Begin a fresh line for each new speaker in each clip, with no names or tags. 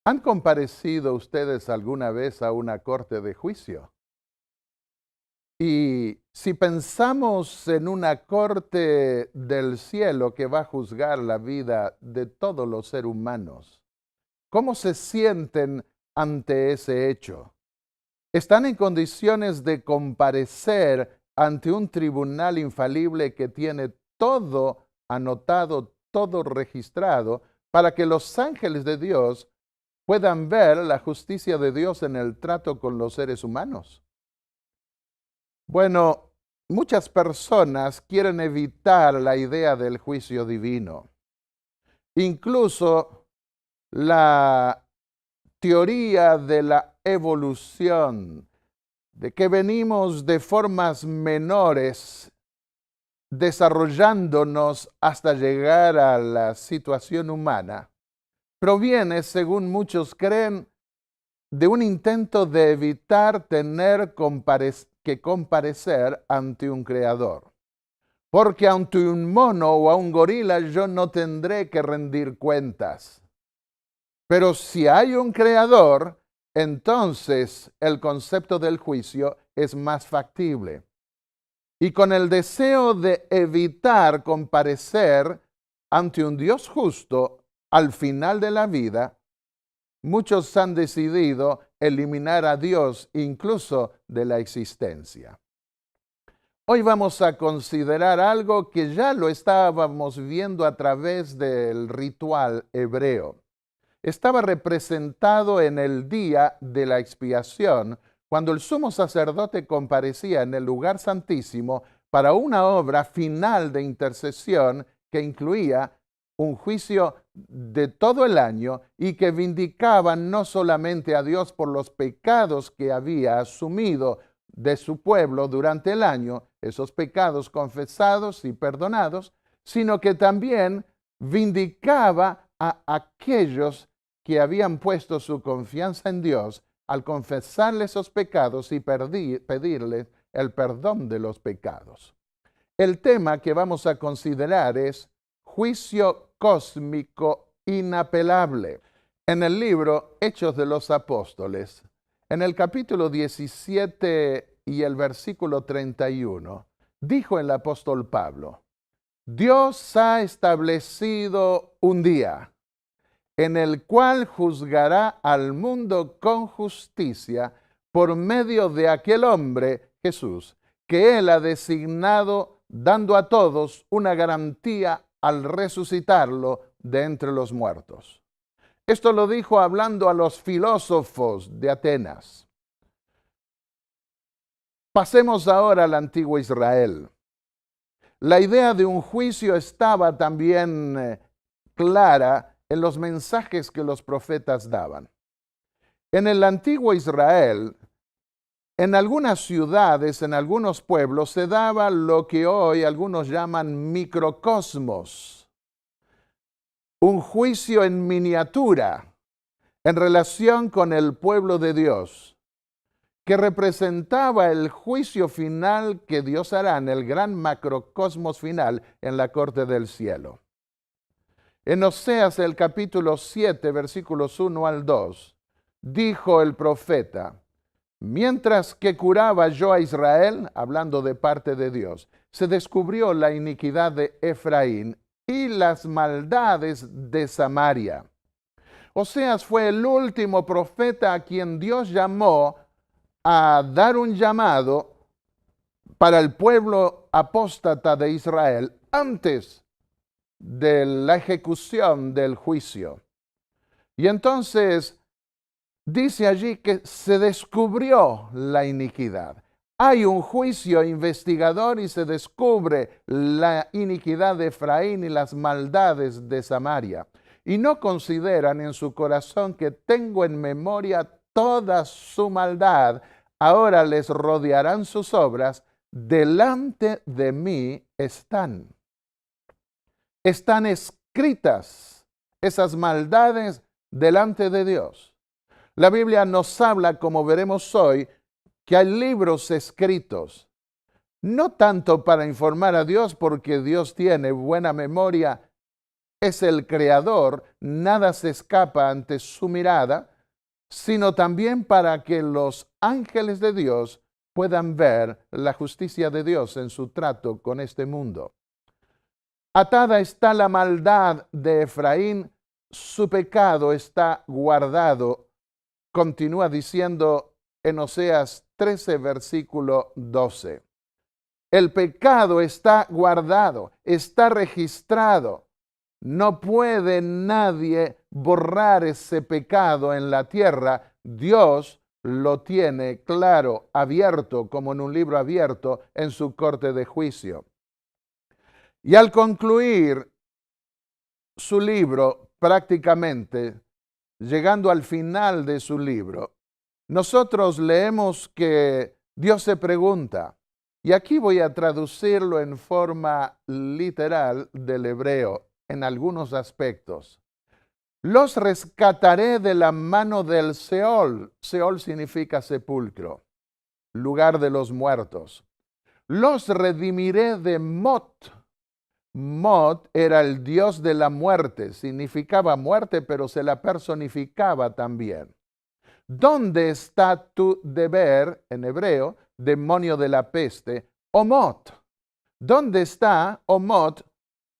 ¿Han comparecido ustedes alguna vez a una corte de juicio? Y si pensamos en una corte del cielo que va a juzgar la vida de todos los seres humanos, ¿cómo se sienten ante ese hecho? ¿Están en condiciones de comparecer ante un tribunal infalible que tiene todo anotado, todo registrado, para que los ángeles de Dios puedan ver la justicia de Dios en el trato con los seres humanos? Bueno, muchas personas quieren evitar la idea del juicio divino. Incluso la teoría de la evolución, de que venimos de formas menores desarrollándonos hasta llegar a la situación humana, proviene, según muchos creen, de un intento de evitar tener que comparecer ante un creador. Porque ante un mono o a un gorila yo no tendré que rendir cuentas. Pero si hay un creador, entonces el concepto del juicio es más factible. Y con el deseo de evitar comparecer ante un Dios justo al final de la vida, muchos han decidido eliminar a Dios incluso de la existencia. Hoy vamos a considerar algo que ya lo estábamos viendo a través del ritual hebreo. Estaba representado en el día de la expiación, cuando el sumo sacerdote comparecía en el lugar santísimo para una obra final de intercesión que incluía un juicio de todo el año y que vindicaba no solamente a Dios por los pecados que había asumido de su pueblo durante el año, esos pecados confesados y perdonados, sino que también vindicaba a aquellos que habían puesto su confianza en Dios al confesarle esos pecados y pedirle el perdón de los pecados. El tema que vamos a considerar es juicio cósmico inapelable. En el libro Hechos de los Apóstoles, en el capítulo 17 y el versículo 31, dijo el apóstol Pablo: Dios ha establecido un día en el cual juzgará al mundo con justicia por medio de aquel hombre, Jesús, que Él ha designado, dando a todos una garantía al resucitarlo de entre los muertos. Esto lo dijo hablando a los filósofos de Atenas. Pasemos ahora al antiguo Israel. La idea de un juicio estaba también clara en los mensajes que los profetas daban. En el antiguo Israel, en algunas ciudades, en algunos pueblos, se daba lo que hoy algunos llaman microcosmos, un juicio en miniatura en relación con el pueblo de Dios, que representaba el juicio final que Dios hará en el gran macrocosmos final en la corte del cielo. En Oseas, el capítulo 7, versículos 1 al 2, dijo el profeta: mientras que curaba yo a Israel, hablando de parte de Dios, se descubrió la iniquidad de Efraín y las maldades de Samaria. Oseas fue el último profeta a quien Dios llamó a dar un llamado para el pueblo apóstata de Israel antes de la ejecución del juicio. Y entonces dice allí que se descubrió la iniquidad. Hay un juicio investigador y se descubre la iniquidad de Efraín y las maldades de Samaria. Y no consideran en su corazón que tengo en memoria toda su maldad. Ahora les rodearán sus obras. Delante de mí están. Están escritas esas maldades delante de Dios. La Biblia nos habla, como veremos hoy, que hay libros escritos, no tanto para informar a Dios, porque Dios tiene buena memoria es el Creador, nada se escapa ante su mirada, sino también para que los ángeles de Dios puedan ver la justicia de Dios en su trato con este mundo. Atada está la maldad de Efraín, su pecado está guardado. Continúa diciendo en Oseas 13, versículo 12. El pecado está guardado, está registrado. No puede nadie borrar ese pecado en la tierra. Dios lo tiene claro, abierto, como en un libro abierto en su corte de juicio. Y al concluir su libro, prácticamente, llegando al final de su libro, nosotros leemos que Dios se pregunta, y aquí voy a traducirlo en forma literal del hebreo en algunos aspectos. Los rescataré de la mano del Seol. Seol significa sepulcro, lugar de los muertos. Los redimiré de Mot. Mot era el dios de la muerte, significaba muerte, pero se la personificaba también. ¿Dónde está tu deber, en hebreo, demonio de la peste, o Mot? ¿Dónde está, o Mot,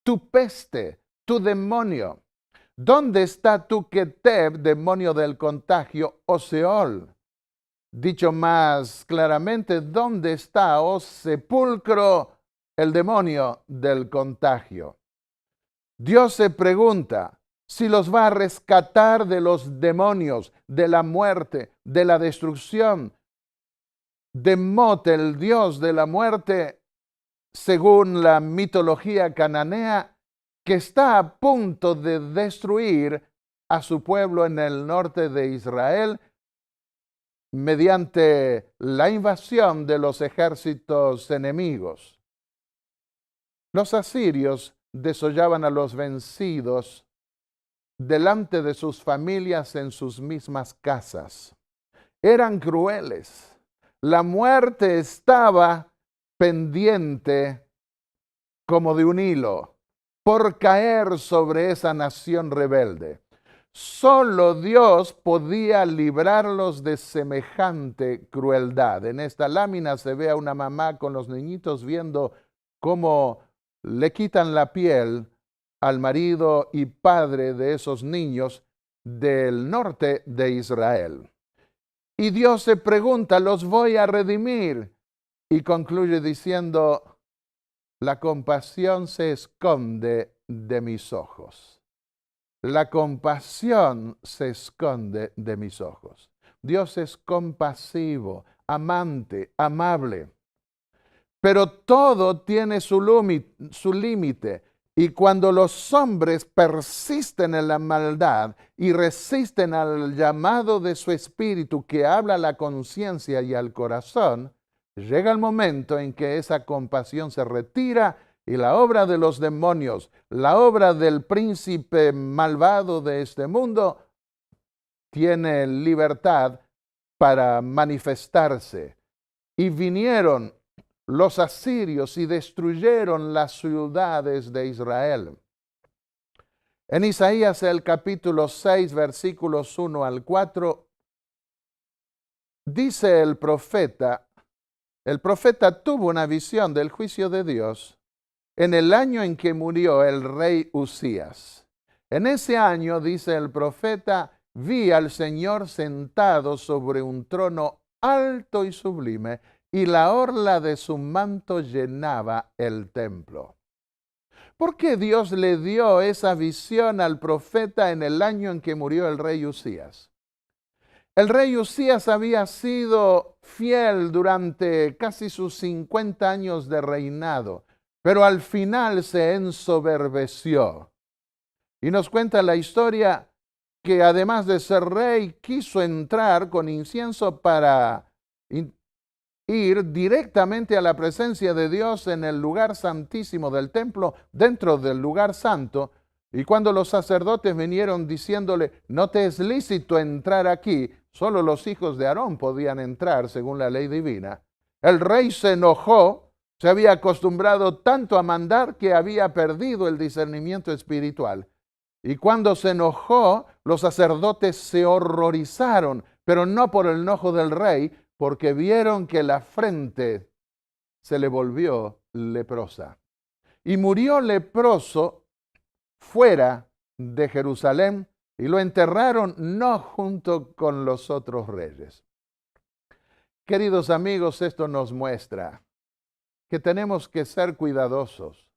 tu peste, tu demonio? ¿Dónde está tu Keteb, demonio del contagio, o Seol? Dicho más claramente, ¿dónde está, oh sepulcro, el demonio del contagio? Dios se pregunta si los va a rescatar de los demonios, de la muerte, de la destrucción. De Mot, el dios de la muerte, según la mitología cananea, que está a punto de destruir a su pueblo en el norte de Israel mediante la invasión de los ejércitos enemigos. Los asirios desollaban a los vencidos delante de sus familias en sus mismas casas. Eran crueles. La muerte estaba pendiente como de un hilo por caer sobre esa nación rebelde. Solo Dios podía librarlos de semejante crueldad. En esta lámina se ve a una mamá con los niñitos viendo cómo le quitan la piel al marido y padre de esos niños del norte de Israel. Y Dios se pregunta, ¿los voy a redimir? Y concluye diciendo, la compasión se esconde de mis ojos. La compasión se esconde de mis ojos. Dios es compasivo, amante, amable. Pero todo tiene su límite. Y cuando los hombres persisten en la maldad y resisten al llamado de su espíritu que habla a la conciencia y al corazón, llega el momento en que esa compasión se retira y la obra de los demonios, la obra del príncipe malvado de este mundo, tiene libertad para manifestarse. Y vinieron los asirios y destruyeron las ciudades de Israel. En Isaías el capítulo 6, versículos 1 al 4, dice el profeta tuvo una visión del juicio de Dios en el año en que murió el rey Usías. En ese año, dice el profeta, vi al Señor sentado sobre un trono alto y sublime, y la orla de su manto llenaba el templo. ¿Por qué Dios le dio esa visión al profeta en el año en que murió el rey Usías? El rey Usías había sido fiel durante casi sus 50 años de reinado, pero al final se ensoberbeció. Y nos cuenta la historia que además de ser rey, quiso entrar con incienso para ir directamente a la presencia de Dios en el lugar santísimo del templo, dentro del lugar santo. Y cuando los sacerdotes vinieron diciéndole, no te es lícito entrar aquí, solo los hijos de Aarón podían entrar según la ley divina, el rey se enojó. Se había acostumbrado tanto a mandar que había perdido el discernimiento espiritual. Y cuando se enojó, los sacerdotes se horrorizaron, pero no por el enojo del rey, porque vieron que la frente se le volvió leprosa. Y murió leproso fuera de Jerusalén y lo enterraron no junto con los otros reyes. Queridos amigos, esto nos muestra que tenemos que ser cuidadosos.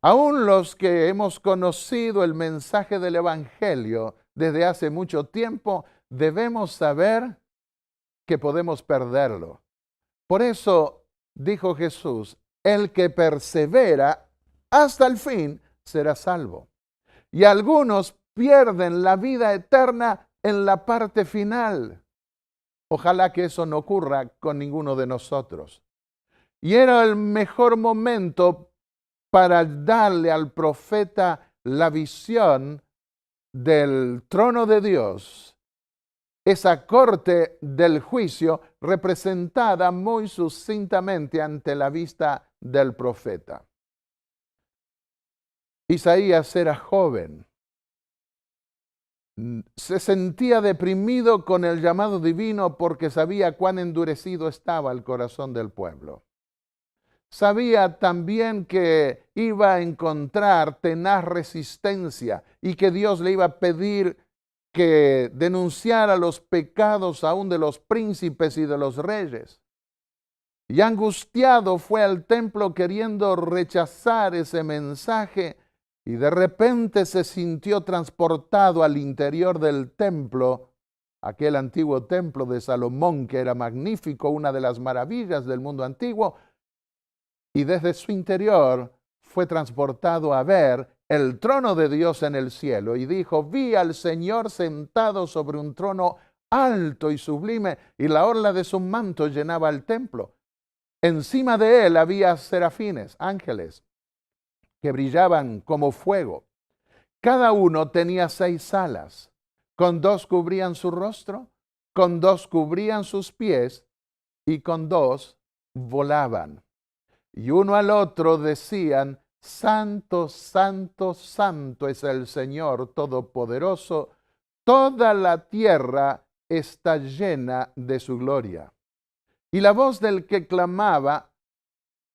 Aún los que hemos conocido el mensaje del Evangelio desde hace mucho tiempo, debemos saber que podemos perderlo. Por eso dijo Jesús, el que persevera hasta el fin será salvo. Y algunos pierden la vida eterna en la parte final. Ojalá que eso no ocurra con ninguno de nosotros. Y era el mejor momento para darle al profeta la visión del trono de Dios, esa corte del juicio representada muy sucintamente ante la vista del profeta. Isaías era joven, se sentía deprimido con el llamado divino porque sabía cuán endurecido estaba el corazón del pueblo. Sabía también que iba a encontrar tenaz resistencia y que Dios le iba a pedir que denunciara los pecados aún de los príncipes y de los reyes. Y angustiado fue al templo queriendo rechazar ese mensaje y de repente se sintió transportado al interior del templo, aquel antiguo templo de Salomón que era magnífico, una de las maravillas del mundo antiguo, y desde su interior fue transportado a ver el trono de Dios en el cielo. Y dijo, vi al Señor sentado sobre un trono alto y sublime, y la orla de su manto llenaba el templo. Encima de él había serafines, ángeles, que brillaban como fuego. Cada uno tenía 6 alas. Con 2 cubrían su rostro, con 2 cubrían sus pies, y con 2 volaban. Y uno al otro decían, Santo, Santo, Santo es el Señor Todopoderoso, toda la tierra está llena de su gloria. Y la voz del que clamaba,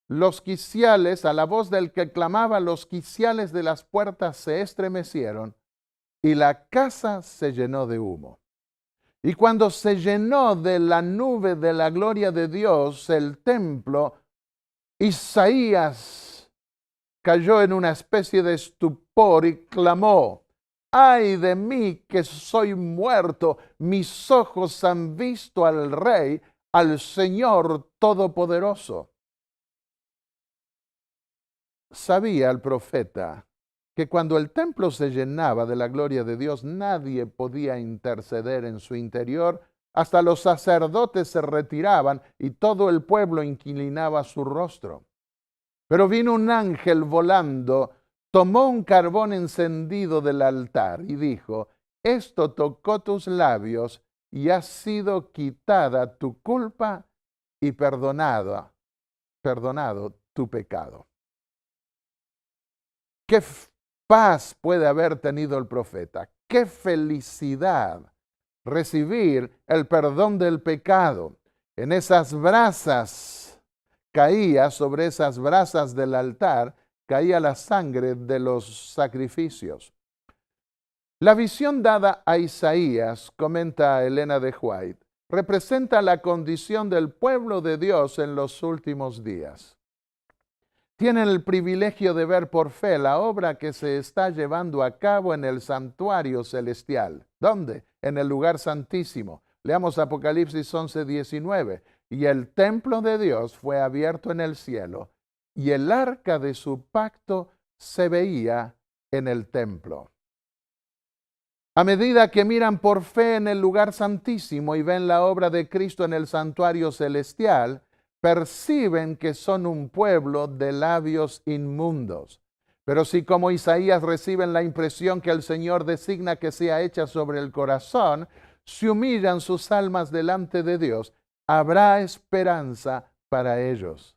los quiciales, a la voz del que clamaba, los quiciales de las puertas se estremecieron y la casa se llenó de humo. Y cuando se llenó de la nube de la gloria de Dios el templo, Isaías cayó en una especie de estupor y clamó, ¡ay de mí que soy muerto! Mis ojos han visto al Rey, al Señor Todopoderoso. Sabía el profeta que cuando el templo se llenaba de la gloria de Dios, nadie podía interceder en su interior. Hasta los sacerdotes se retiraban y todo el pueblo inclinaba su rostro. Pero vino un ángel volando, tomó un carbón encendido del altar y dijo, esto tocó tus labios y ha sido quitada tu culpa y perdonado tu pecado. ¿Qué paz puede haber tenido el profeta? ¡Qué felicidad! Recibir el perdón del pecado. En esas brasas caía, sobre esas brasas del altar, caía la sangre de los sacrificios. La visión dada a Isaías, comenta Elena de White, representa la condición del pueblo de Dios en los últimos días. Tienen el privilegio de ver por fe la obra que se está llevando a cabo en el santuario celestial. ¿Dónde? En el lugar santísimo. Leamos Apocalipsis 11:19. Y el templo de Dios fue abierto en el cielo, y el arca de su pacto se veía en el templo. A medida que miran por fe en el lugar santísimo y ven la obra de Cristo en el santuario celestial, perciben que son un pueblo de labios inmundos. Pero si como Isaías reciben la impresión que el Señor designa que sea hecha sobre el corazón, si humillan sus almas delante de Dios, habrá esperanza para ellos.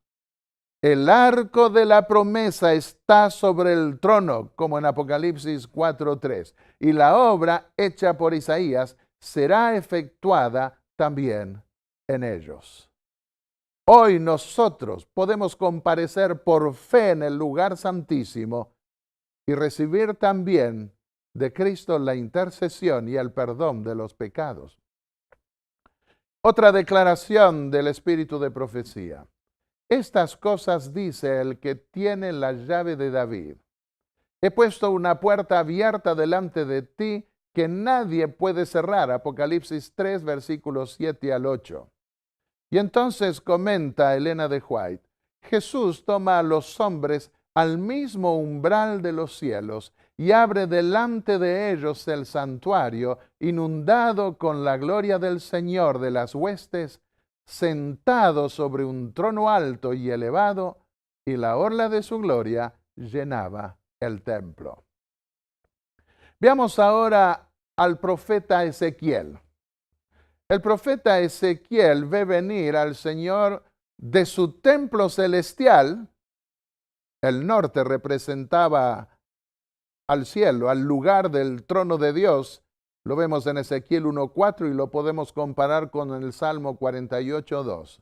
El arco de la promesa está sobre el trono, como en Apocalipsis 4:3. Y la obra hecha por Isaías será efectuada también en ellos. Hoy nosotros podemos comparecer por fe en el lugar santísimo y recibir también de Cristo la intercesión y el perdón de los pecados. Otra declaración del espíritu de profecía. Estas cosas dice el que tiene la llave de David. He puesto una puerta abierta delante de ti que nadie puede cerrar. Apocalipsis 3, versículos 7 al 8. Y entonces comenta Elena de White, Jesús toma a los hombres al mismo umbral de los cielos y abre delante de ellos el santuario, inundado con la gloria del Señor de las huestes, sentado sobre un trono alto y elevado, y la orla de su gloria llenaba el templo. Veamos ahora al profeta Ezequiel. El profeta Ezequiel ve venir al Señor de su templo celestial. El norte representaba al cielo, al lugar del trono de Dios. Lo vemos en Ezequiel 1:4 y lo podemos comparar con el Salmo 48:2.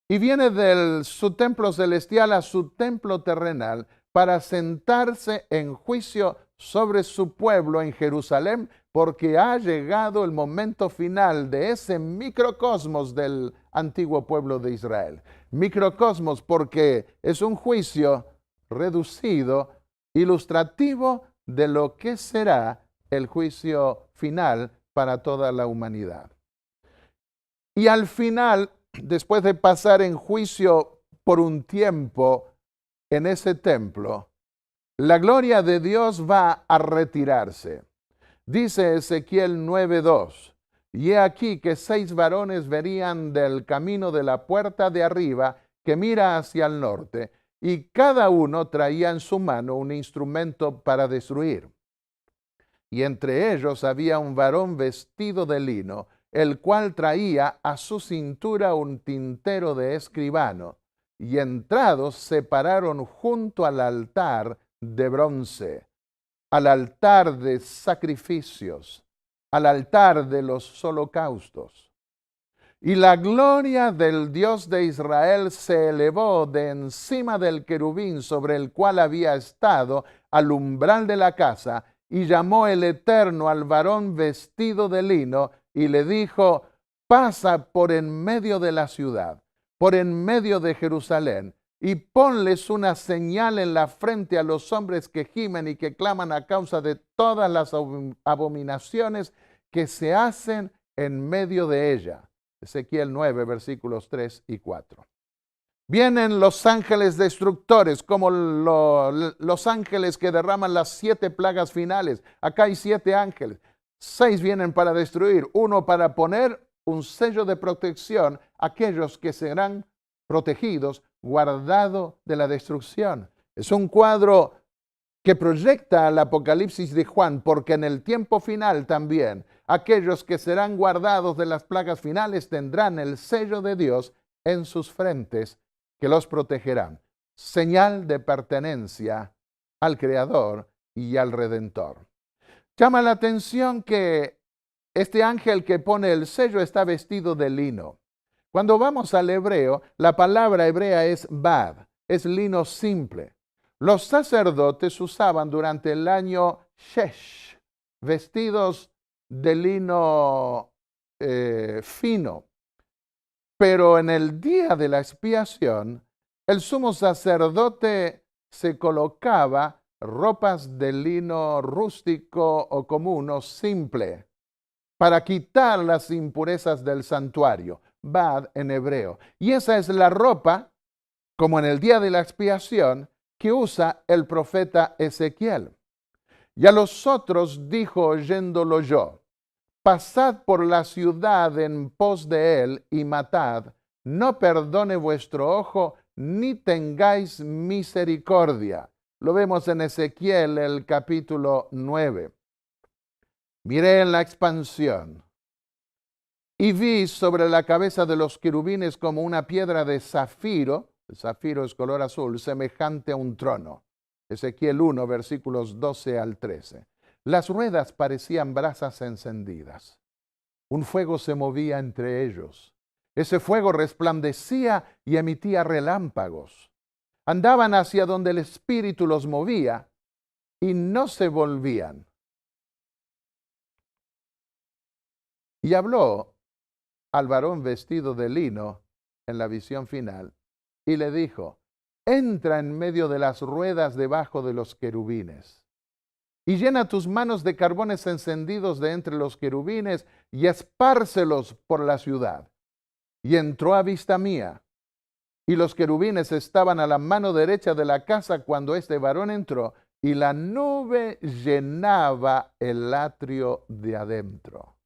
Y viene de su templo celestial a su templo terrenal para sentarse en juicio sobre su pueblo en Jerusalén, porque ha llegado el momento final de ese microcosmos del antiguo pueblo de Israel. Microcosmos porque es un juicio reducido, ilustrativo de lo que será el juicio final para toda la humanidad. Y al final, después de pasar en juicio por un tiempo en ese templo, la gloria de Dios va a retirarse. Dice Ezequiel 9:2, y he aquí que 6 varones venían del camino de la puerta de arriba que mira hacia el norte, y cada uno traía en su mano un instrumento para destruir. Y entre ellos había un varón vestido de lino, el cual traía a su cintura un tintero de escribano, y entrados se pararon junto al altar de bronce, al altar de sacrificios, al altar de los holocaustos. Y la gloria del Dios de Israel se elevó de encima del querubín sobre el cual había estado al umbral de la casa, y llamó el Eterno al varón vestido de lino, y le dijo, pasa por en medio de la ciudad, por en medio de Jerusalén, y ponles una señal en la frente a los hombres que gimen y que claman a causa de todas las abominaciones que se hacen en medio de ella. Ezequiel 9, versículos 3 y 4. Vienen los ángeles destructores, como los ángeles que derraman las 7 plagas finales. Acá hay 7 ángeles. 6 vienen para destruir, 1 para poner un sello de protección a aquellos que serán protegidos, guardados de la destrucción. Es un cuadro que proyecta al Apocalipsis de Juan, porque en el tiempo final también aquellos que serán guardados de las plagas finales tendrán el sello de Dios en sus frentes que los protegerán. Señal de pertenencia al Creador y al Redentor. Llama la atención que este ángel que pone el sello está vestido de lino. Cuando vamos al hebreo, la palabra hebrea es bad, es lino simple. Los sacerdotes usaban durante el año shesh, vestidos de lino fino. Pero en el día de la expiación, el sumo sacerdote se colocaba ropas de lino rústico o común o simple para quitar las impurezas del santuario, bad en hebreo. Y esa es la ropa, como en el día de la expiación, que usa el profeta Ezequiel. Y a los otros dijo oyéndolo yo, pasad por la ciudad en pos de él y matad, no perdone vuestro ojo, ni tengáis misericordia. Lo vemos en Ezequiel, el capítulo 9. Miré en la expansión y vi sobre la cabeza de los querubines como una piedra de zafiro, El zafiro es color azul, semejante a un trono. Ezequiel 1, versículos 12 al 13. Las ruedas parecían brasas encendidas. Un fuego se movía entre ellos. Ese fuego resplandecía y emitía relámpagos. Andaban hacia donde el Espíritu los movía y no se volvían. Y habló al varón vestido de lino en la visión final y le dijo: entra en medio de las ruedas debajo de los querubines y llena tus manos de carbones encendidos de entre los querubines y espárcelos por la ciudad. Y entró a vista mía, y los querubines estaban a la mano derecha de la casa cuando este varón entró, y la nube llenaba el atrio de adentro.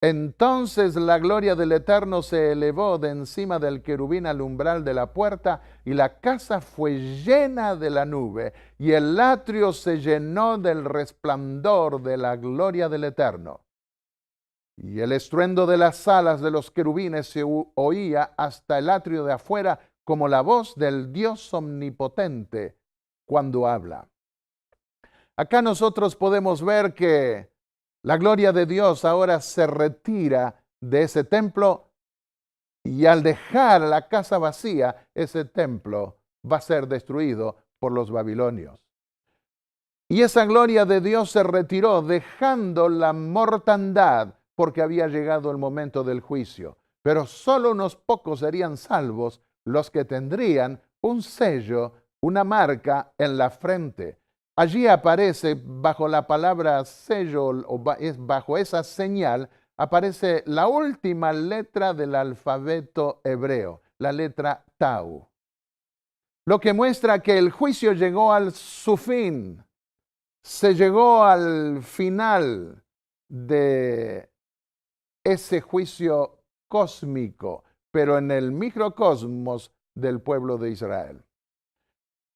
Entonces la gloria del Eterno se elevó de encima del querubín al umbral de la puerta, y la casa fue llena de la nube, y el atrio se llenó del resplandor de la gloria del Eterno. Y el estruendo de las alas de los querubines se oía hasta el atrio de afuera, como la voz del Dios omnipotente cuando habla. Acá nosotros podemos ver que la gloria de Dios ahora se retira de ese templo, y al dejar la casa vacía, ese templo va a ser destruido por los babilonios. Y esa gloria de Dios se retiró, dejando la mortandad, porque había llegado el momento del juicio. Pero solo unos pocos serían salvos, los que tendrían un sello, una marca en la frente. Allí aparece, bajo la palabra sello, o bajo esa señal, aparece la última letra del alfabeto hebreo, la letra Tau. Lo que muestra que el juicio llegó a su fin. Se llegó al final de ese juicio cósmico, pero en el microcosmos del pueblo de Israel.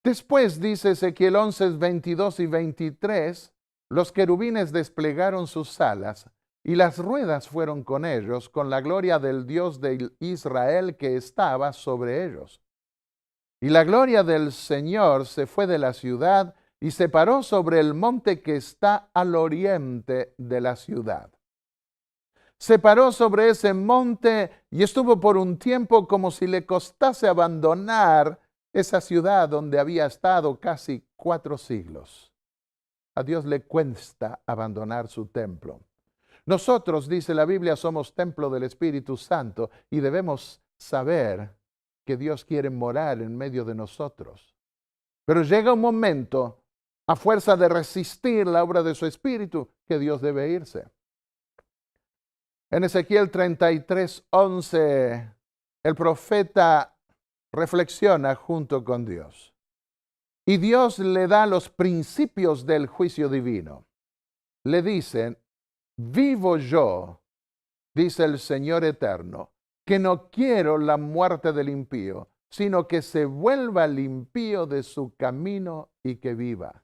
Después, dice Ezequiel 11, 22 y 23, los querubines desplegaron sus alas y las ruedas fueron con ellos, con la gloria del Dios de Israel que estaba sobre ellos. Y la gloria del Señor se fue de la ciudad y se paró sobre el monte que está al oriente de la ciudad. Se paró sobre ese monte y estuvo por un tiempo como si le costase abandonar esa ciudad donde había estado casi 4 siglos. A Dios le cuesta abandonar su templo. Nosotros, dice la Biblia, somos templo del Espíritu Santo y debemos saber que Dios quiere morar en medio de nosotros. Pero llega un momento, a fuerza de resistir la obra de su Espíritu, que Dios debe irse. En Ezequiel 33, 11, el profeta reflexiona junto con Dios. Y Dios le da los principios del juicio divino. Le dicen: vivo yo, dice el Señor eterno, que no quiero la muerte del impío, sino que se vuelva el impío de su camino y que viva.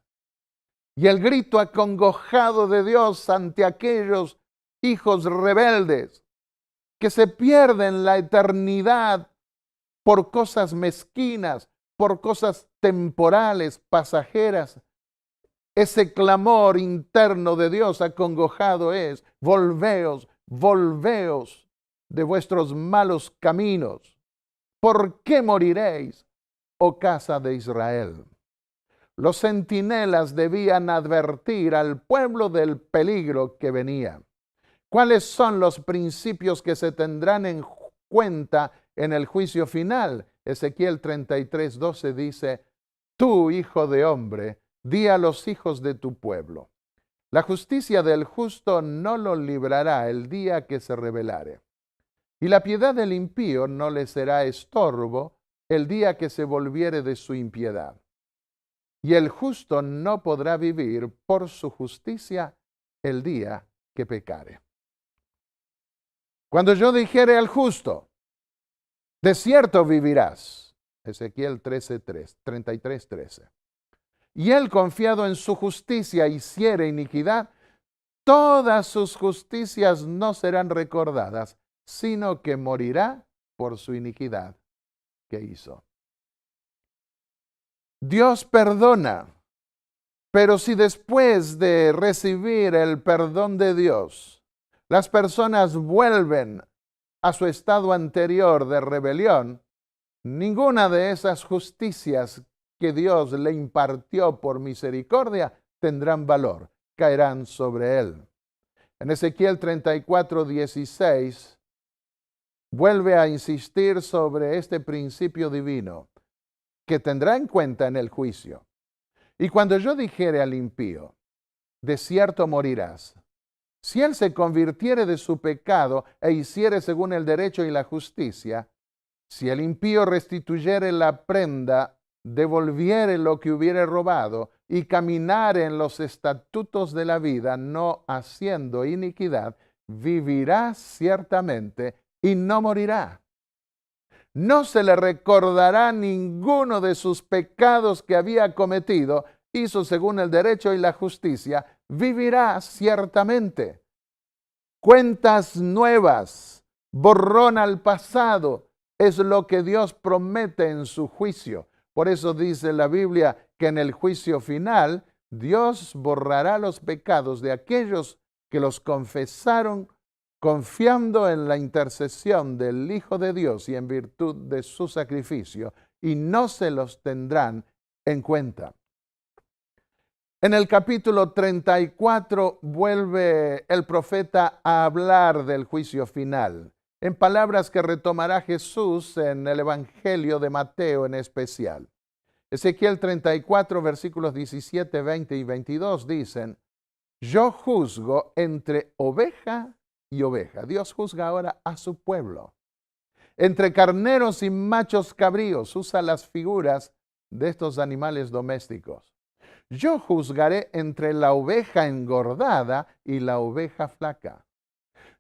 Y el grito acongojado de Dios ante aquellos hijos rebeldes que se pierden la eternidad por cosas mezquinas, por cosas temporales, pasajeras. Ese clamor interno de Dios acongojado es: volveos, volveos de vuestros malos caminos. ¿Por qué moriréis, oh casa de Israel? Los centinelas debían advertir al pueblo del peligro que venía. ¿Cuáles son los principios que se tendrán en cuenta en el juicio final? Ezequiel 33, 12 dice: tú, hijo de hombre, di a los hijos de tu pueblo: la justicia del justo no lo librará el día que se rebelare, y la piedad del impío no le será estorbo el día que se volviere de su impiedad. Y el justo no podrá vivir por su justicia el día que pecare. Cuando yo dijere al justo: de cierto vivirás, Ezequiel 33, 13, y él, confiado en su justicia, hiciere iniquidad, todas sus justicias no serán recordadas, sino que morirá por su iniquidad que hizo. Dios perdona, pero si después de recibir el perdón de Dios, las personas vuelven a su estado anterior de rebelión, ninguna de esas justicias que Dios le impartió por misericordia tendrán valor, caerán sobre él. En Ezequiel 34:16 vuelve a insistir sobre este principio divino que tendrá en cuenta en el juicio. Y cuando yo dijere al impío, de cierto morirás, si él se convirtiere de su pecado e hiciere según el derecho y la justicia, si el impío restituyere la prenda, devolviere lo que hubiere robado y caminare en los estatutos de la vida, no haciendo iniquidad, vivirá ciertamente y no morirá. No se le recordará ninguno de sus pecados que había cometido, hizo según el derecho y la justicia, vivirá ciertamente. Cuentas nuevas, borrón al pasado, es lo que Dios promete en su juicio. Por eso dice la Biblia que en el juicio final Dios borrará los pecados de aquellos que los confesaron confiando en la intercesión del Hijo de Dios y en virtud de su sacrificio, y no se los tendrán en cuenta. En el capítulo 34 vuelve el profeta a hablar del juicio final, en palabras que retomará Jesús en el Evangelio de Mateo en especial. Ezequiel 34, versículos 17, 20 y 22 dicen: yo juzgo entre oveja y oveja. Dios juzga ahora a su pueblo. Entre carneros y machos cabríos, usa las figuras de estos animales domésticos. Yo juzgaré entre la oveja engordada y la oveja flaca.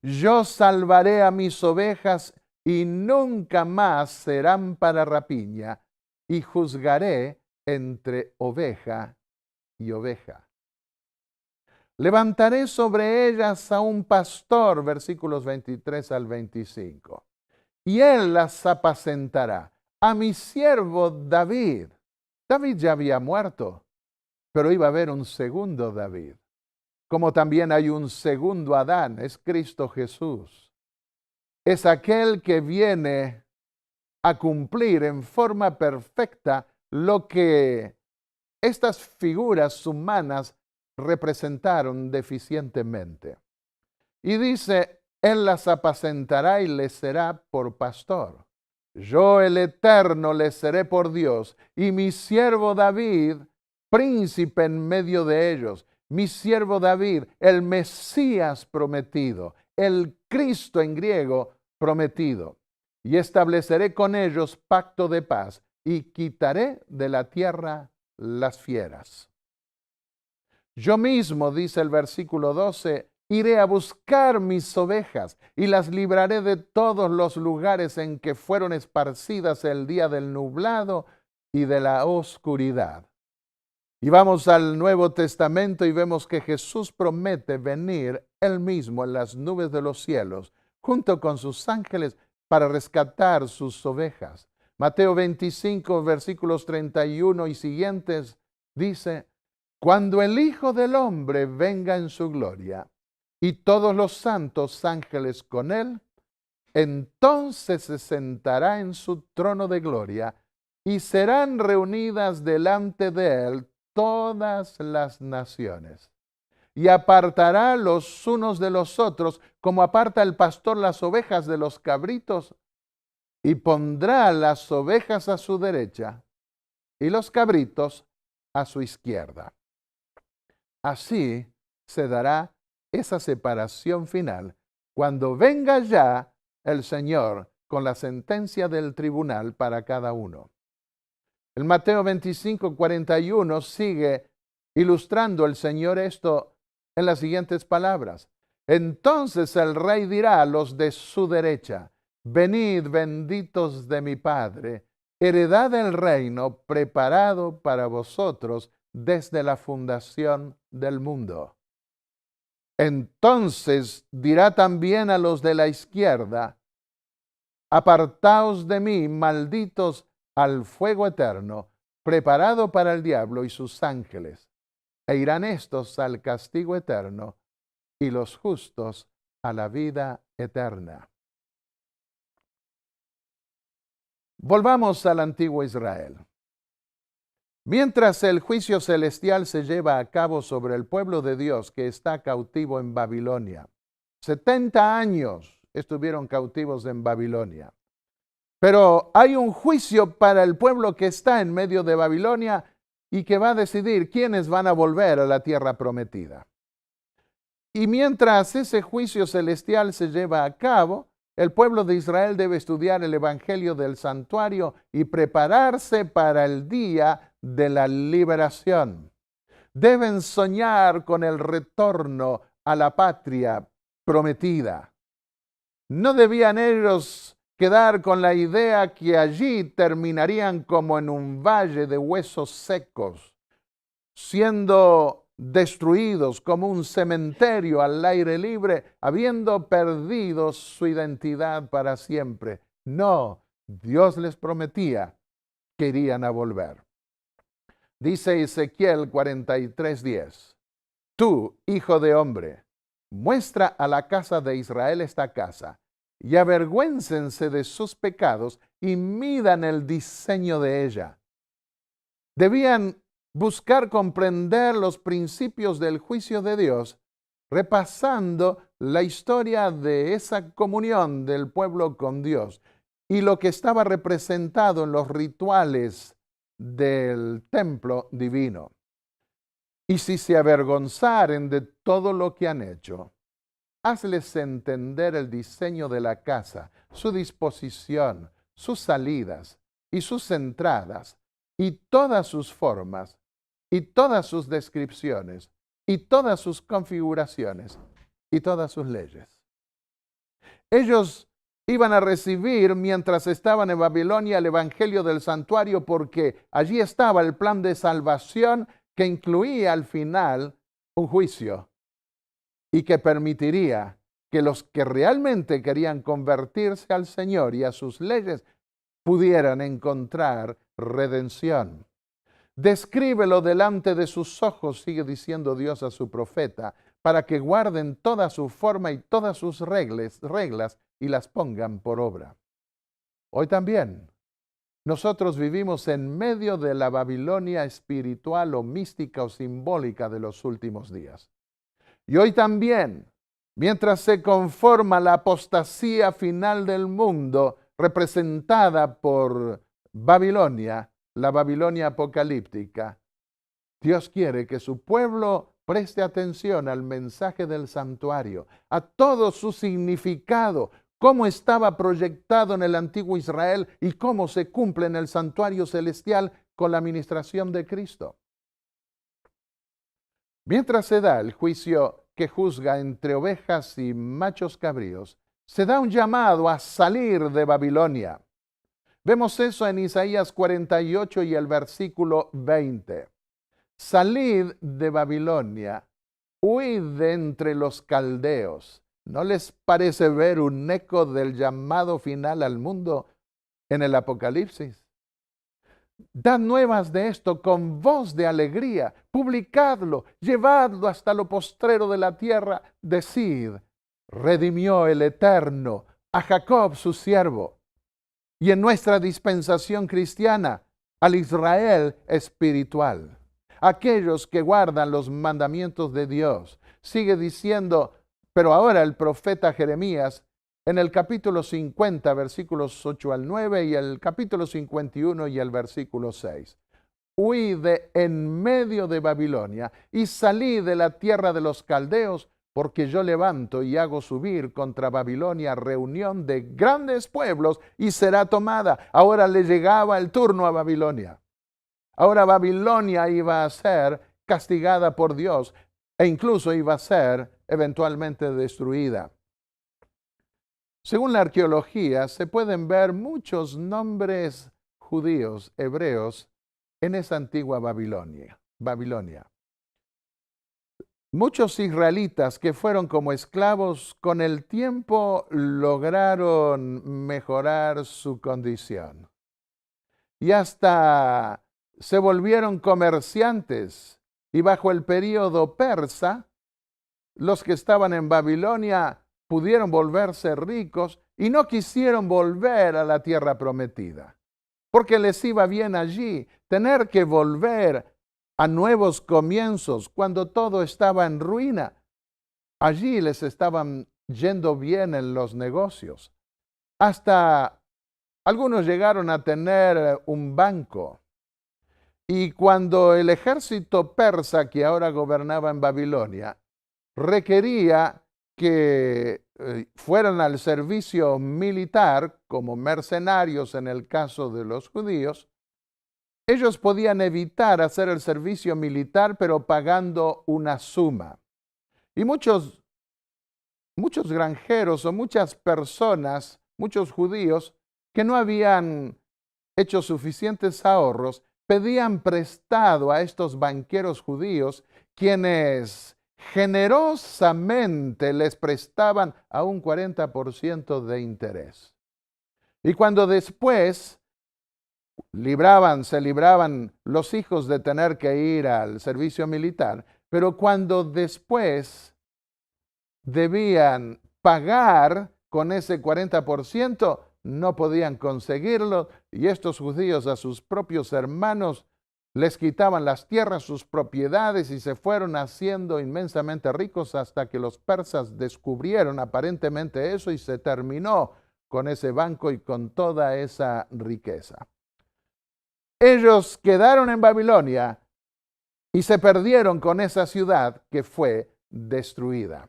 Yo salvaré a mis ovejas y nunca más serán para rapiña, y juzgaré entre oveja y oveja. Levantaré sobre ellas a un pastor, versículos 23 al 25, y él las apacentará. A mi siervo David. David ya había muerto, pero iba a haber un segundo David. Como también hay un segundo Adán, es Cristo Jesús. Es aquel que viene a cumplir en forma perfecta lo que estas figuras humanas representaron deficientemente. Y dice, él las apacentará y les será por pastor. Yo el Eterno les seré por Dios, y mi siervo David, príncipe en medio de ellos. Mi siervo David, el Mesías prometido, el Cristo en griego prometido. Y estableceré con ellos pacto de paz, y quitaré de la tierra las fieras. Yo mismo, dice el versículo 12, iré a buscar mis ovejas y las libraré de todos los lugares en que fueron esparcidas el día del nublado y de la oscuridad. Y vamos al Nuevo Testamento y vemos que Jesús promete venir él mismo en las nubes de los cielos, junto con sus ángeles, para rescatar sus ovejas. Mateo 25, versículos 31 y siguientes, dice: cuando el Hijo del Hombre venga en su gloria y todos los santos ángeles con él, entonces se sentará en su trono de gloria y serán reunidas delante de él todas las naciones. Y apartará los unos de los otros, como aparta el pastor las ovejas de los cabritos, y pondrá las ovejas a su derecha y los cabritos a su izquierda. Así se dará esa separación final cuando venga ya el Señor con la sentencia del tribunal para cada uno. El Mateo 25, 41 sigue ilustrando el Señor esto en las siguientes palabras. Entonces el rey dirá a los de su derecha: venid, benditos de mi Padre, heredad del reino preparado para vosotros desde la fundación del mundo. Entonces dirá también a los de la izquierda: apartaos de mí, malditos, al fuego eterno, preparado para el diablo y sus ángeles. E irán estos al castigo eterno y los justos a la vida eterna. Volvamos al antiguo Israel. Mientras el juicio celestial se lleva a cabo sobre el pueblo de Dios que está cautivo en Babilonia, 70 años estuvieron cautivos en Babilonia. Pero hay un juicio para el pueblo que está en medio de Babilonia y que va a decidir quiénes van a volver a la tierra prometida. Y mientras ese juicio celestial se lleva a cabo, el pueblo de Israel debe estudiar el Evangelio del Santuario y prepararse para el día de la liberación. Deben soñar con el retorno a la patria prometida. No debían ellos quedar con la idea que allí terminarían como en un valle de huesos secos, siendo destruidos como un cementerio al aire libre, habiendo perdido su identidad para siempre. No, Dios les prometía que irían a volver. Dice Ezequiel 43:10, tú, hijo de hombre, muestra a la casa de Israel esta casa, y avergüéncense de sus pecados y midan el diseño de ella. Debían buscar comprender los principios del juicio de Dios, repasando la historia de esa comunión del pueblo con Dios y lo que estaba representado en los rituales del templo divino. Y si se avergonzaren de todo lo que han hecho, hazles entender el diseño de la casa, su disposición, sus salidas y sus entradas, y todas sus formas, y todas sus descripciones, y todas sus configuraciones, y todas sus leyes. Ellos iban a recibir, mientras estaban en Babilonia, el Evangelio del Santuario, porque allí estaba el plan de salvación que incluía al final un juicio y que permitiría que los que realmente querían convertirse al Señor y a sus leyes pudieran encontrar redención. Descríbelo delante de sus ojos, sigue diciendo Dios a su profeta, para que guarden toda su forma y todas sus reglas y las pongan por obra. Hoy también nosotros vivimos en medio de la Babilonia espiritual o mística o simbólica de los últimos días. Y hoy también, mientras se conforma la apostasía final del mundo, representada por Babilonia, la Babilonia apocalíptica, Dios quiere que su pueblo preste atención al mensaje del santuario, a todo su significado, cómo estaba proyectado en el antiguo Israel y cómo se cumple en el santuario celestial con la ministración de Cristo. Mientras se da el juicio que juzga entre ovejas y machos cabríos, se da un llamado a salir de Babilonia. Vemos eso en Isaías 48 y el versículo 20. Salid de Babilonia, huid de entre los caldeos. ¿No les parece ver un eco del llamado final al mundo en el Apocalipsis? Dad nuevas de esto con voz de alegría, publicadlo, llevadlo hasta lo postrero de la tierra, decid, redimió el Eterno a Jacob su siervo. Y en nuestra dispensación cristiana, al Israel espiritual, aquellos que guardan los mandamientos de Dios. Sigue diciendo, pero ahora el profeta Jeremías, en el capítulo 50, versículos 8 al 9, y el capítulo 51 y el versículo 6. Huid de en medio de Babilonia y salí de la tierra de los caldeos, porque yo levanto y hago subir contra Babilonia reunión de grandes pueblos y será tomada. Ahora le llegaba el turno a Babilonia. Ahora Babilonia iba a ser castigada por Dios e incluso iba a ser eventualmente destruida. Según la arqueología, se pueden ver muchos nombres judíos, hebreos, en esa antigua Babilonia. Muchos israelitas que fueron como esclavos con el tiempo lograron mejorar su condición y hasta se volvieron comerciantes. Y bajo el período persa, los que estaban en Babilonia pudieron volverse ricos y no quisieron volver a la tierra prometida, porque les iba bien allí. Tener que volver a nuevos comienzos cuando todo estaba en ruina, allí les estaban yendo bien en los negocios. Hasta algunos llegaron a tener un banco. Y cuando el ejército persa que ahora gobernaba en Babilonia requería que fueran al servicio militar como mercenarios en el caso de los judíos, ellos podían evitar hacer el servicio militar pero pagando una suma. Y muchos granjeros o muchas personas, muchos judíos que no habían hecho suficientes ahorros, pedían prestado a estos banqueros judíos, quienes generosamente les prestaban a un 40% de interés. Y cuando después se libraban los hijos de tener que ir al servicio militar, pero cuando después debían pagar con ese 40%, no podían conseguirlo, y estos judíos a sus propios hermanos les quitaban las tierras, sus propiedades, y se fueron haciendo inmensamente ricos hasta que los persas descubrieron aparentemente eso y se terminó con ese banco y con toda esa riqueza. Ellos quedaron en Babilonia y se perdieron con esa ciudad que fue destruida.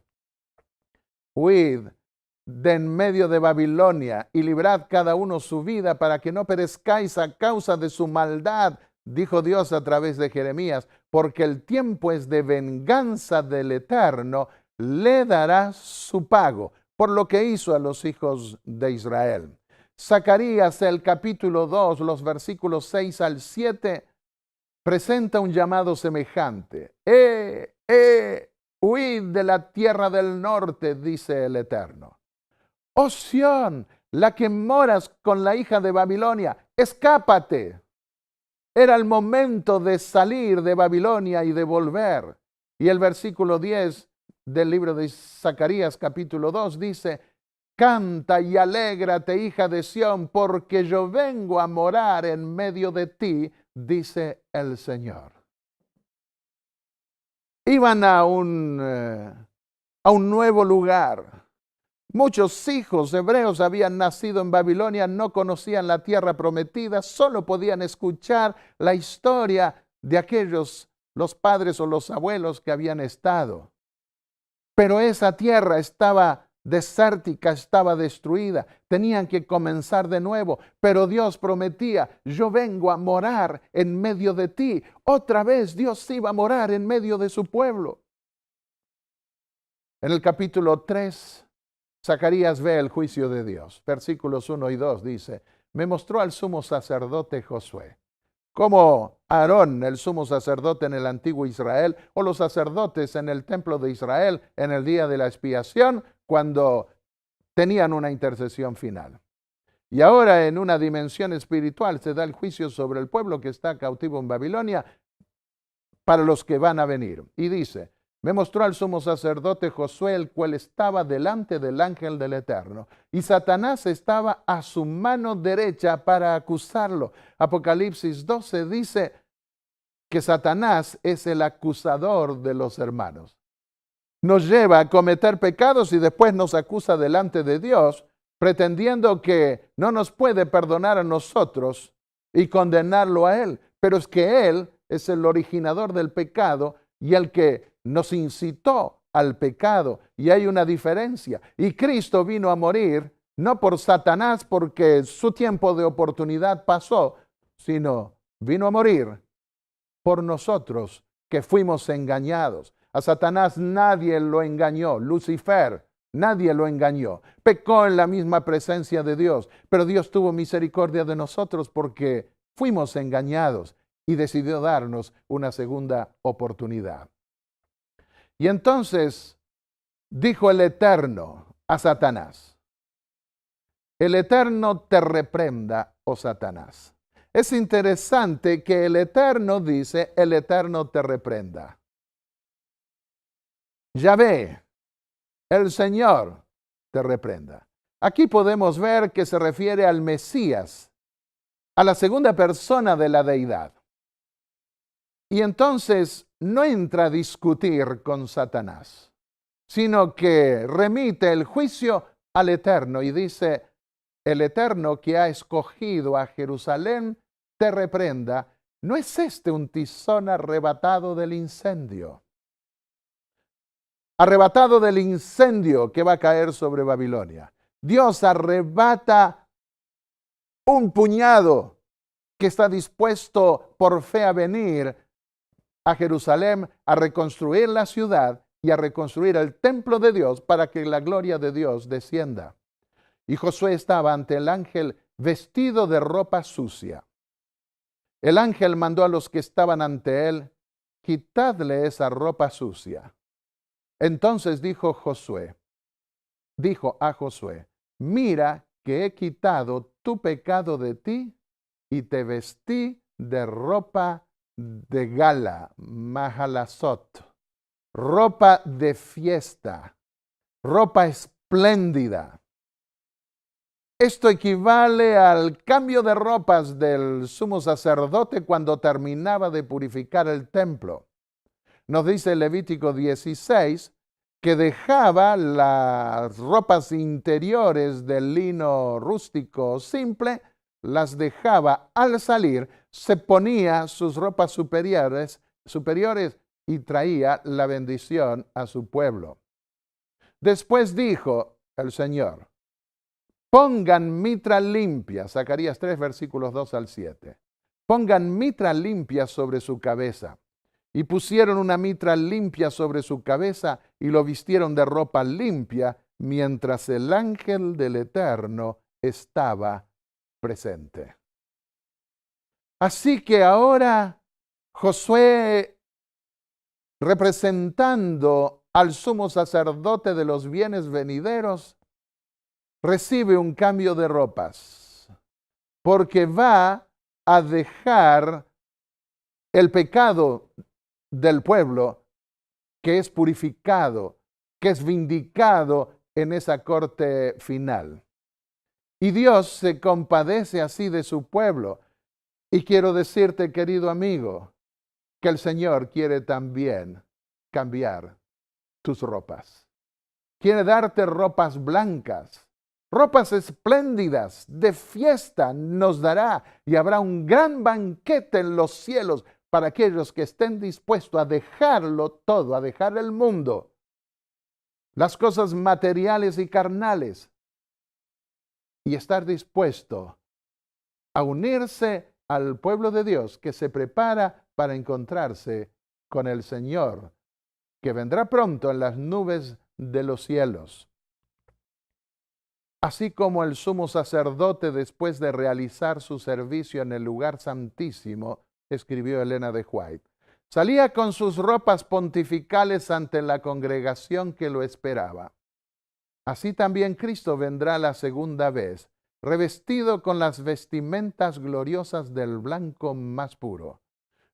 Huid de en medio de Babilonia y librad cada uno su vida para que no perezcáis a causa de su maldad, dijo Dios a través de Jeremías, porque el tiempo es de venganza del Eterno, le dará su pago por lo que hizo a los hijos de Israel. Zacarías, el capítulo 2, los versículos 6 al 7, presenta un llamado semejante. Huid de la tierra del norte, dice el Eterno. Oh Sión, la que moras con la hija de Babilonia, escápate. Era el momento de salir de Babilonia y de volver. Y el versículo 10 del libro de Zacarías, capítulo 2, dice, canta y alégrate, hija de Sión, porque yo vengo a morar en medio de ti, dice el Señor. Iban a un nuevo lugar. Muchos hijos hebreos habían nacido en Babilonia, no conocían la tierra prometida, solo podían escuchar la historia de aquellos, los padres o los abuelos que habían estado. Pero esa tierra estaba desértica, estaba destruida, tenían que comenzar de nuevo, pero Dios prometía, yo vengo a morar en medio de ti. Otra vez Dios iba a morar en medio de su pueblo. En el capítulo 3, Zacarías ve el juicio de Dios. Versículos 1 y 2 dice, me mostró al sumo sacerdote Josué, como Aarón, el sumo sacerdote en el antiguo Israel, o los sacerdotes en el templo de Israel en el día de la expiación, cuando tenían una intercesión final. Y ahora en una dimensión espiritual se da el juicio sobre el pueblo que está cautivo en Babilonia para los que van a venir. Y dice, me mostró al sumo sacerdote Josué, el cual estaba delante del ángel del Eterno, y Satanás estaba a su mano derecha para acusarlo. Apocalipsis 12 dice que Satanás es el acusador de los hermanos. Nos lleva a cometer pecados y después nos acusa delante de Dios, pretendiendo que no nos puede perdonar a nosotros y condenarlo a Él. Pero es que Él es el originador del pecado y el que nos incitó al pecado, y hay una diferencia. Y Cristo vino a morir no por Satanás porque su tiempo de oportunidad pasó, sino vino a morir por nosotros que fuimos engañados. A Satanás nadie lo engañó, Lucifer, nadie lo engañó. Pecó en la misma presencia de Dios, pero Dios tuvo misericordia de nosotros porque fuimos engañados y decidió darnos una segunda oportunidad. Y entonces dijo el Eterno a Satanás: el Eterno te reprenda, oh Satanás. Es interesante que el Eterno dice, el Eterno te reprenda. Yahvé, el Señor, te reprenda. Aquí podemos ver que se refiere al Mesías, a la segunda persona de la deidad. Y entonces no entra a discutir con Satanás, sino que remite el juicio al Eterno y dice: el Eterno que ha escogido a Jerusalén te reprenda. ¿No es este un tizón arrebatado del incendio? Arrebatado del incendio que va a caer sobre Babilonia. Dios arrebata un puñado que está dispuesto por fe a venir a Jerusalén a reconstruir la ciudad y a reconstruir el templo de Dios para que la gloria de Dios descienda. Y Josué estaba ante el ángel vestido de ropa sucia. El ángel mandó a los que estaban ante él: quitadle esa ropa sucia. Entonces dijo a Josué: mira que he quitado tu pecado de ti y te vestí de ropa de gala, mahalasot, ropa de fiesta, ropa espléndida. Esto equivale al cambio de ropas del sumo sacerdote cuando terminaba de purificar el templo. Nos dice Levítico 16 que dejaba las ropas interiores del lino rústico simple, las dejaba al salir, se ponía sus ropas superiores y traía la bendición a su pueblo. Después dijo el Señor: pongan mitra limpia, Zacarías 3, versículos 2 al 7. Pongan mitra limpia sobre su cabeza. Y pusieron una mitra limpia sobre su cabeza y lo vistieron de ropa limpia, mientras el ángel del Eterno estaba presente. Así que ahora Josué, representando al sumo sacerdote de los bienes venideros, recibe un cambio de ropas, porque va a dejar el pecado del pueblo, que es purificado, que es vindicado en esa corte final. Y Dios se compadece así de su pueblo. Y quiero decirte, querido amigo, que el Señor quiere también cambiar tus ropas. Quiere darte ropas blancas, ropas espléndidas, de fiesta nos dará, y habrá un gran banquete en los cielos para aquellos que estén dispuestos a dejarlo todo, a dejar el mundo, las cosas materiales y carnales, y estar dispuesto a unirse al pueblo de Dios que se prepara para encontrarse con el Señor, que vendrá pronto en las nubes de los cielos. Así como el sumo sacerdote, después de realizar su servicio en el lugar santísimo, escribió Elena de White, salía con sus ropas pontificales ante la congregación que lo esperaba. Así también Cristo vendrá la segunda vez, revestido con las vestimentas gloriosas del blanco más puro.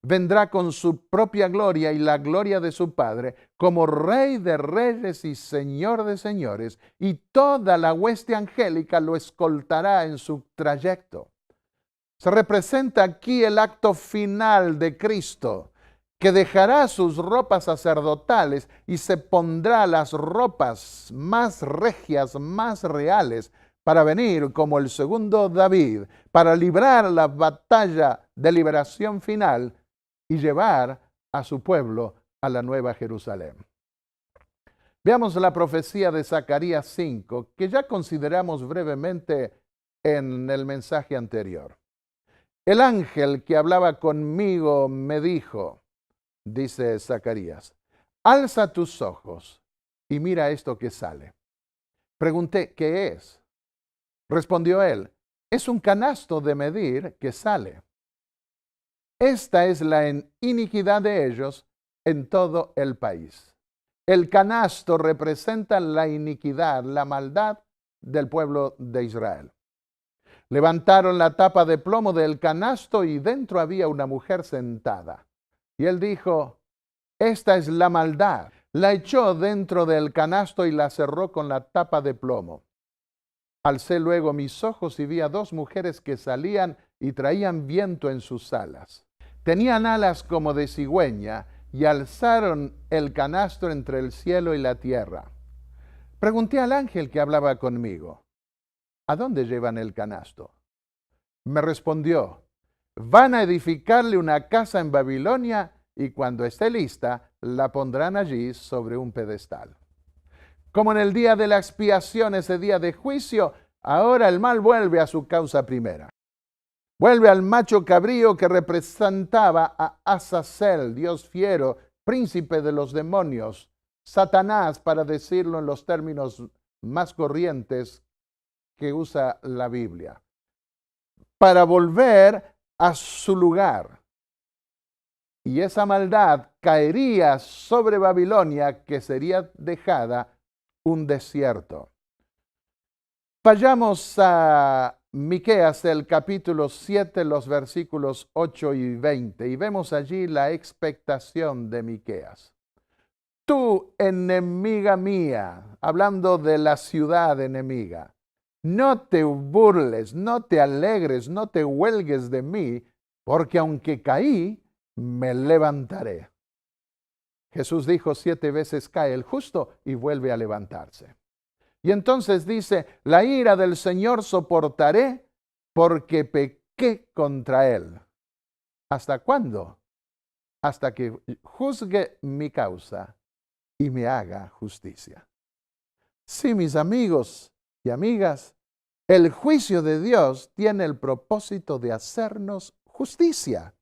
Vendrá con su propia gloria y la gloria de su Padre, como Rey de reyes y Señor de señores, y toda la hueste angélica lo escoltará en su trayecto. Se representa aquí el acto final de Cristo, que dejará sus ropas sacerdotales y se pondrá las ropas más regias, más reales, para venir como el segundo David, para librar la batalla de liberación final y llevar a su pueblo a la Nueva Jerusalén. Veamos la profecía de Zacarías 5, que ya consideramos brevemente en el mensaje anterior. El ángel que hablaba conmigo me dijo, dice Zacarías, alza tus ojos y mira esto que sale. Pregunté, ¿qué es? Respondió él, es un canasto de medir que sale. Esta es la iniquidad de ellos en todo el país. El canasto representa la iniquidad, la maldad del pueblo de Israel. Levantaron la tapa de plomo del canasto y dentro había una mujer sentada. Y él dijo, esta es la maldad. La echó dentro del canasto y la cerró con la tapa de plomo. Alcé luego mis ojos y vi a dos mujeres que salían y traían viento en sus alas. Tenían alas como de cigüeña y alzaron el canasto entre el cielo y la tierra. Pregunté al ángel que hablaba conmigo, ¿a dónde llevan el canasto? Me respondió, van a edificarle una casa en Babilonia y cuando esté lista, la pondrán allí sobre un pedestal. Como en el día de la expiación, ese día de juicio, ahora el mal vuelve a su causa primera. Vuelve al macho cabrío que representaba a Azazel, Dios fiero, príncipe de los demonios, Satanás, para decirlo en los términos más corrientes que usa la Biblia, para volver a su lugar. Y esa maldad caería sobre Babilonia, que sería dejada un desierto. Vayamos a Miqueas, el capítulo 7, los versículos 8 y 20, y vemos allí la expectación de Miqueas. Tú, enemiga mía, hablando de la ciudad enemiga, no te burles, no te alegres, no te huelgues de mí, porque aunque caí, me levantaré. Jesús dijo 7 veces cae el justo y vuelve a levantarse. Y entonces dice, la ira del Señor soportaré porque pequé contra él. ¿Hasta cuándo? Hasta que juzgue mi causa y me haga justicia. Sí, mis amigos y amigas, el juicio de Dios tiene el propósito de hacernos justicia.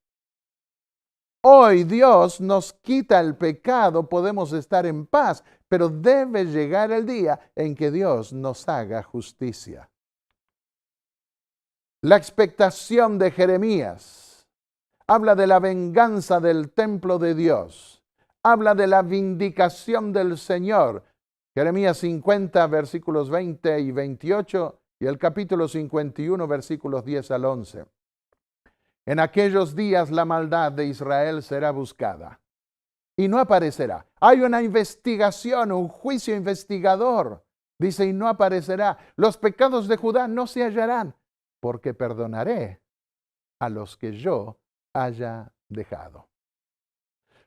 Hoy Dios nos quita el pecado, podemos estar en paz, pero debe llegar el día en que Dios nos haga justicia. La expectación de Jeremías habla de la venganza del templo de Dios, habla de la vindicación del Señor. Jeremías 50, versículos 20 y 28, y el capítulo 51, versículos 10 al 11. En aquellos días la maldad de Israel será buscada y no aparecerá. Hay una investigación, un juicio investigador. Dice, y no aparecerá. Los pecados de Judá no se hallarán, porque perdonaré a los que yo haya dejado.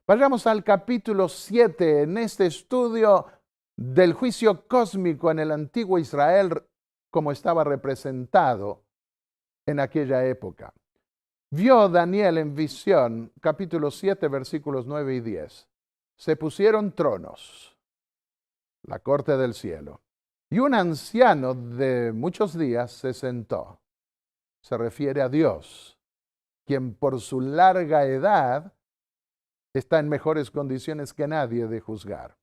Vayamos al capítulo 7 en este estudio del juicio cósmico en el antiguo Israel, como estaba representado en aquella época. Vio Daniel en visión, capítulo 7, versículos 9 y 10. Se pusieron tronos, la corte del cielo, y un anciano de muchos días se sentó. Se refiere a Dios, quien por su larga edad está en mejores condiciones que nadie de juzgar.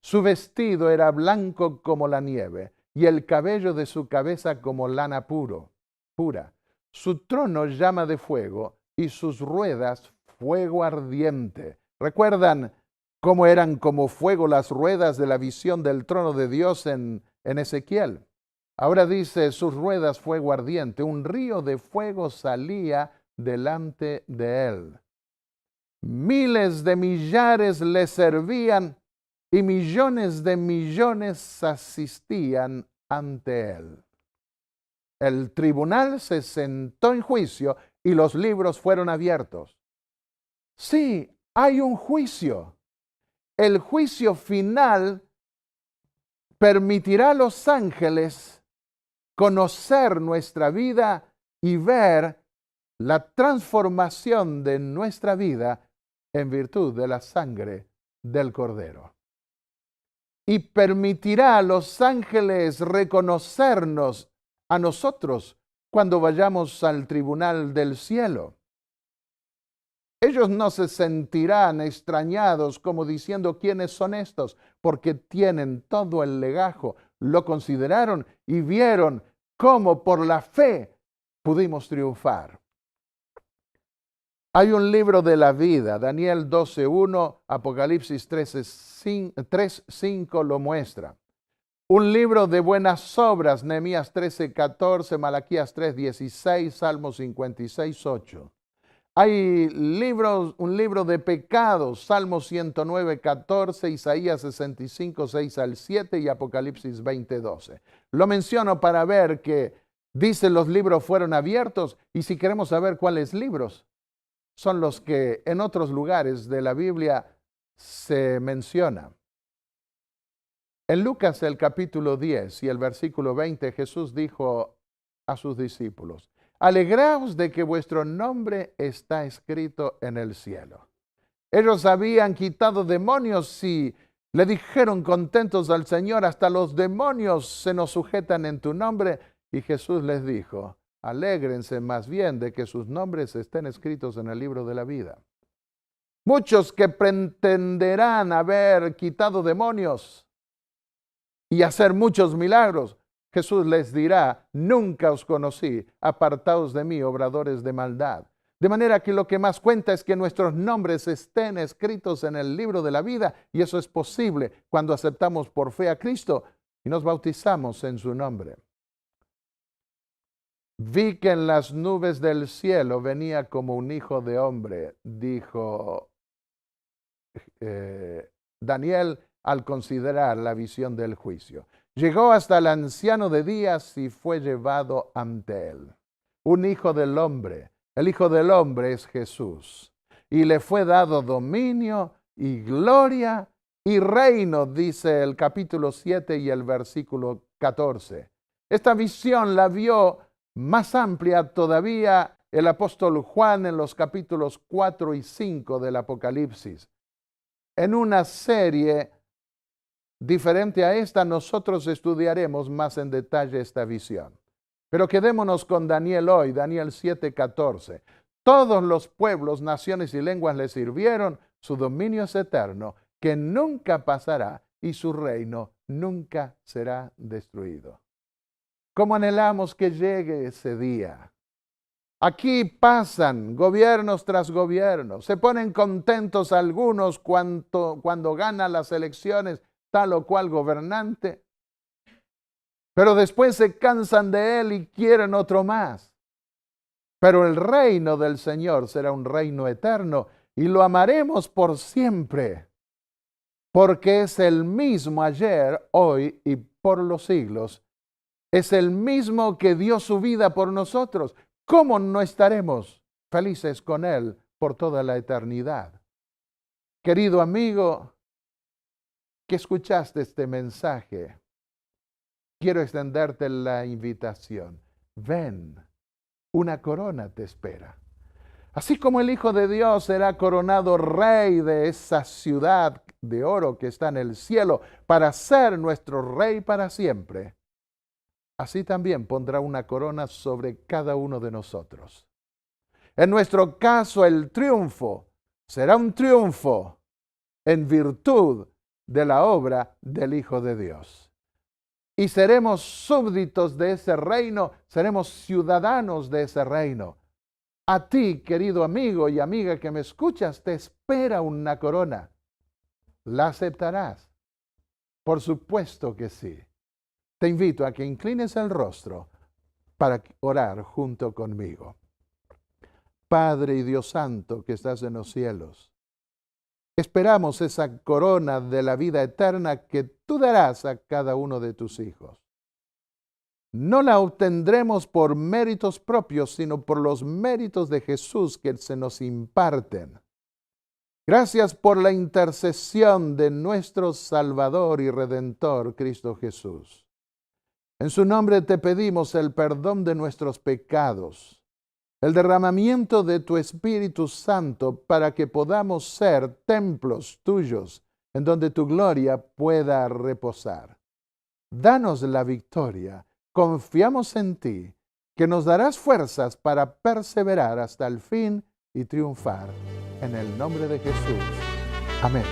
Su vestido era blanco como la nieve, y el cabello de su cabeza como lana pura. Su trono llama de fuego y sus ruedas fuego ardiente. ¿Recuerdan cómo eran como fuego las ruedas de la visión del trono de Dios en Ezequiel? Ahora dice, sus ruedas fuego ardiente. Un río de fuego salía delante de él. Miles de millares le servían y millones de millones asistían ante él. El tribunal se sentó en juicio y los libros fueron abiertos. Sí, hay un juicio. El juicio final permitirá a los ángeles conocer nuestra vida y ver la transformación de nuestra vida en virtud de la sangre del Cordero. Y permitirá a los ángeles reconocernos a nosotros cuando vayamos al tribunal del cielo. Ellos no se sentirán extrañados como diciendo quiénes son estos, porque tienen todo el legajo, lo consideraron y vieron cómo por la fe pudimos triunfar. Hay un libro de la vida, Daniel 12:1, Apocalipsis 3:5 lo muestra. Un libro de buenas obras, Nehemías 13:14, Malaquías 3:16, Salmos 56:8. Hay un libro de pecados, Salmos 109:14, Isaías 65:6-7 y Apocalipsis 20:12. Lo menciono para ver que dice los libros fueron abiertos, y si queremos saber cuáles libros son los que en otros lugares de la Biblia se menciona. En Lucas el capítulo 10 y el versículo 20, Jesús dijo a sus discípulos: alegraos de que vuestro nombre está escrito en el cielo. Ellos habían quitado demonios y le dijeron contentos al Señor: hasta los demonios se nos sujetan en tu nombre. Y Jesús les dijo: alégrense más bien de que sus nombres estén escritos en el libro de la vida. Muchos que pretenderán haber quitado demonios y hacer muchos milagros, Jesús les dirá: nunca os conocí, apartaos de mí, obradores de maldad. De manera que lo que más cuenta es que nuestros nombres estén escritos en el libro de la vida, y eso es posible cuando aceptamos por fe a Cristo y nos bautizamos en su nombre. Vi que en las nubes del cielo venía como un hijo de hombre, dijo Daniel al considerar la visión del juicio. Llegó hasta el anciano de días y fue llevado ante él. Un hijo del hombre. El hijo del hombre es Jesús. Y le fue dado dominio y gloria y reino, dice el capítulo 7 y el versículo 14. Esta visión la vio más amplia todavía el apóstol Juan en los capítulos 4 y 5 del Apocalipsis. En una serie diferente a esta, nosotros estudiaremos más en detalle esta visión. Pero quedémonos con Daniel hoy, Daniel 7:14. Todos los pueblos, naciones y lenguas le sirvieron, su dominio es eterno, que nunca pasará, y su reino nunca será destruido. ¿Cómo anhelamos que llegue ese día? Aquí pasan gobiernos tras gobiernos, se ponen contentos algunos cuando gana las elecciones tal o cual gobernante, pero después se cansan de él y quieren otro más. Pero el reino del Señor será un reino eterno y lo amaremos por siempre, porque es el mismo ayer, hoy y por los siglos. Es el mismo que dio su vida por nosotros. ¿Cómo no estaremos felices con Él por toda la eternidad? Querido amigo, que escuchaste este mensaje, quiero extenderte la invitación. Ven, una corona te espera. Así como el Hijo de Dios será coronado rey de esa ciudad de oro que está en el cielo para ser nuestro rey para siempre, así también pondrá una corona sobre cada uno de nosotros. En nuestro caso, el triunfo será un triunfo en virtud de la obra del Hijo de Dios. Y seremos súbditos de ese reino, seremos ciudadanos de ese reino. A ti, querido amigo y amiga que me escuchas, te espera una corona. ¿La aceptarás? Por supuesto que sí. Te invito a que inclines el rostro para orar junto conmigo. Padre y Dios Santo que estás en los cielos, esperamos esa corona de la vida eterna que tú darás a cada uno de tus hijos. No la obtendremos por méritos propios, sino por los méritos de Jesús que se nos imparten. Gracias por la intercesión de nuestro Salvador y Redentor, Cristo Jesús. En su nombre te pedimos el perdón de nuestros pecados, el derramamiento de tu Espíritu Santo para que podamos ser templos tuyos en donde tu gloria pueda reposar. Danos la victoria, confiamos en ti, que nos darás fuerzas para perseverar hasta el fin y triunfar. En el nombre de Jesús. Amén.